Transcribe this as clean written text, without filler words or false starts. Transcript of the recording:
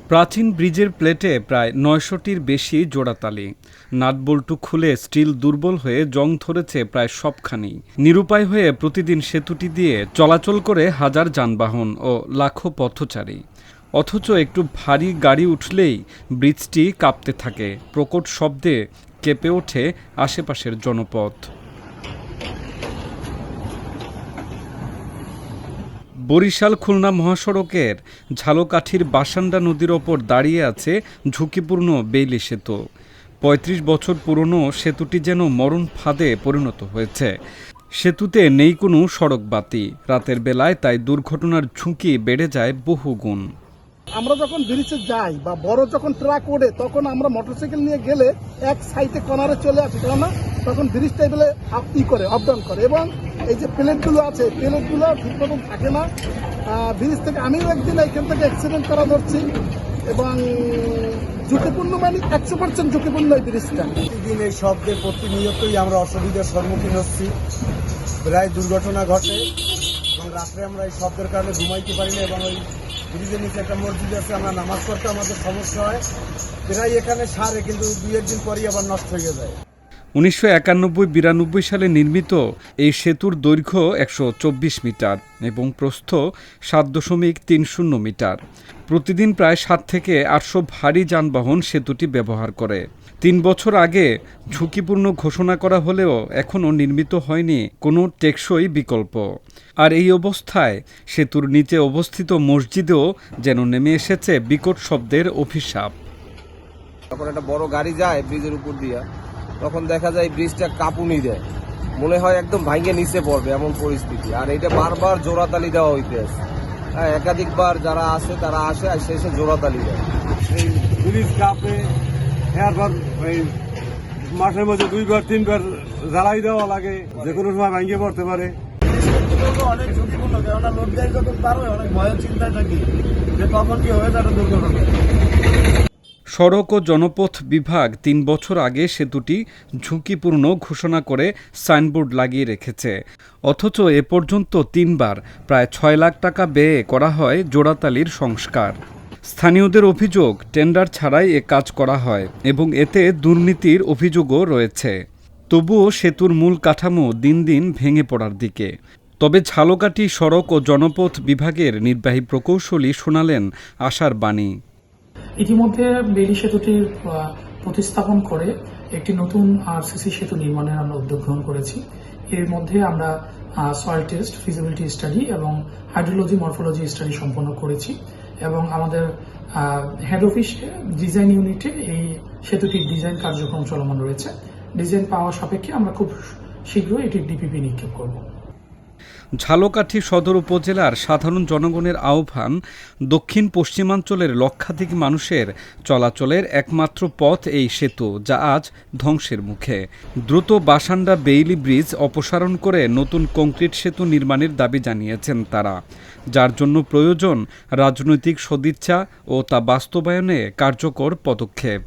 প্রাচীন ব্রিজের প্লেটে প্রায় ৯০০টির বেশি জোড়াতালি। নাটবল্টু খুলে স্টিল দুর্বল হয়ে জং ধরেছে প্রায় সবখানি। নিরুপায় হয়ে প্রতিদিন সেতুটি দিয়ে চলাচল করে হাজার যানবাহন ও লাখো পথচারী। অথচ একটু ভারী গাড়ি উঠলেই ব্রিজটি কাঁপতে থাকে, প্রকট শব্দে কেঁপে ওঠে আশেপাশের জনপদ। বরিশাল খুলনা মহাসড়কের ঝালকাঠির বাসান্ডা নদীর ওপর দাঁড়িয়ে আছে ঝুঁকিপূর্ণ বেইলি সেতু। ৩৫ বছর পুরনো সেতুটি যেন মরণ ফাঁদে পরিণত হয়েছে। সেতুতে নেই কোনো সড়ক বাতি। রাতের বেলায় তাই দুর্ঘটনার ঝুঁকি বেড়ে যায় বহুগুণ। আমরা যখন ব্রিজে যাই বা বড় যখন ট্রাক ওঠে তখন আমরা মোটরসাইকেল নিয়ে গেলে এক সাইডে কর্নারে চলে আসি, কেননা তখন ব্রিজটা এগুলো আপ ডাউন করে এবং এই যে প্লেটগুলো আছে প্লেটগুলো ঠিক মতন থাকে না ব্রিজ থেকে। আমিও একদিন এখান থেকে অ্যাক্সিডেন্ট করা ধরছি এবং ঝুঁকিপূর্ণ, মানে 100% ঝুঁকিপূর্ণ এই ব্রিজটা। প্রতিদিন এই শব্দে প্রতিনিয়তই আমরা অসুবিধার সম্মুখীন হচ্ছি, প্রায় দুর্ঘটনা ঘটে এবং রাত্রে আমরা এই শব্দের কারণে ঘুমাইতে পারি না এবং ওই ব্রিজের নিচে একটা মসজিদ আছে, আমরা নামাজ পড়তে আমাদের সমস্যা হয়। প্রায় এখানে সারে কিন্তু 2-1 দিন পরই আবার নষ্ট হয়ে যায়। 1991-92 সালে নির্মিত এই সেতুর দৈর্ঘ্য 124 মিটার এবং প্রস্থ 7.30 মিটার। প্রতিদিন প্রায় 7 থেকে 800 ভারী যানবাহন সেতুটি ব্যবহার করে। 3 বছর আগে ঝুঁকিপূর্ণ ঘোষণা করা হলেও এখনও নির্মিত হয়নি কোনো টেকসই বিকল্প। আর এই অবস্থায় সেতুর নিচে অবস্থিত মসজিদেও যেন নেমে এসেছে বিকট শব্দের অভিশাপ। যখন একটা বড় গাড়ি যায় ব্রিজের উপর দিয়ে, তখন দেখা যায় ব্রিজটা কাঁপুনি দেয়, মনে হয় একদম ভাঙে নিচে পড়বে এমন পরিস্থিতি। আর এটা বারবার জোড়াতালি দেওয়া হইতে আছে। হ্যাঁ, একাধিকবার যারা আসে তারা আসে আর শেষে জোড়াতালি দেয়। এই ব্রিজ কাঁপে, এরপর ওই মাঠের মধ্যে 2-3 বার জ্বালাই দেওয়া লাগে, যে কোনো সময় ভাঙিয়ে পড়তে পারে। অনেক ঝুঁকিপূর্ণ, কেননা লোড গাড়ি যখন পার হয় অনেক ভয়ের চিন্তায় থাকি যে কখন কি হয়ে যাবে দুর্ঘটনা। সড়ক ও জনপথ বিভাগ 3 বছর আগে সেতুটি ঝুঁকিপূর্ণ ঘোষণা করে সাইনবোর্ড লাগিয়ে রেখেছে। অথচ এ পর্যন্ত 3 বার প্রায় 6 লাখ টাকা ব্যয়ে করা হয় জোড়াতালির সংস্কার। স্থানীয়দের অভিযোগ, টেন্ডার ছাড়াই এ কাজ করা হয় এবং এতে দুর্নীতির অভিযোগও রয়েছে। তবুও সেতুর মূল কাঠামো দিন দিন ভেঙে পড়ার দিকে। তবে ঝালকাঠি সড়ক ও জনপথ বিভাগের নির্বাহী প্রকৌশলী শোনালেন আশার বাণী। ইতিমধ্যে বেইলি সেতুটির প্রতিস্থাপন করে একটি নতুন আরসিসি সেতু নির্মাণের আমরা উদ্যোগ গ্রহণ করেছি। এর মধ্যে আমরা সয়েল টেস্ট, ফিজিবিলিটি স্টাডি এবং হাইড্রোলজি মরফোলজি স্টাডি সম্পন্ন করেছি এবং আমাদের হেড অফিসে ডিজাইন ইউনিটে এই সেতুটির ডিজাইন কার্যক্রম চলমান রয়েছে। ডিজাইন পাওয়া সাপেক্ষে আমরা খুব শীঘ্রই এটির ডিপিপি নিক্ষেপ করব। ঝালকাঠি সদর উপজেলার সাধারণ জনগণের আহ্বান, দক্ষিণ পশ্চিমাঞ্চলের লক্ষাধিক মানুষের চলাচলের একমাত্র পথ এই সেতু, যা আজ ধ্বংসের মুখে। দ্রুত বাসান্ডা বেইলি ব্রিজ অপসারণ করে নতুন কংক্রিট সেতু নির্মাণের দাবি জানিয়েছেন তারা, যার জন্য প্রয়োজন রাজনৈতিক সদিচ্ছা ও তা বাস্তবায়নে কার্যকর পদক্ষেপ।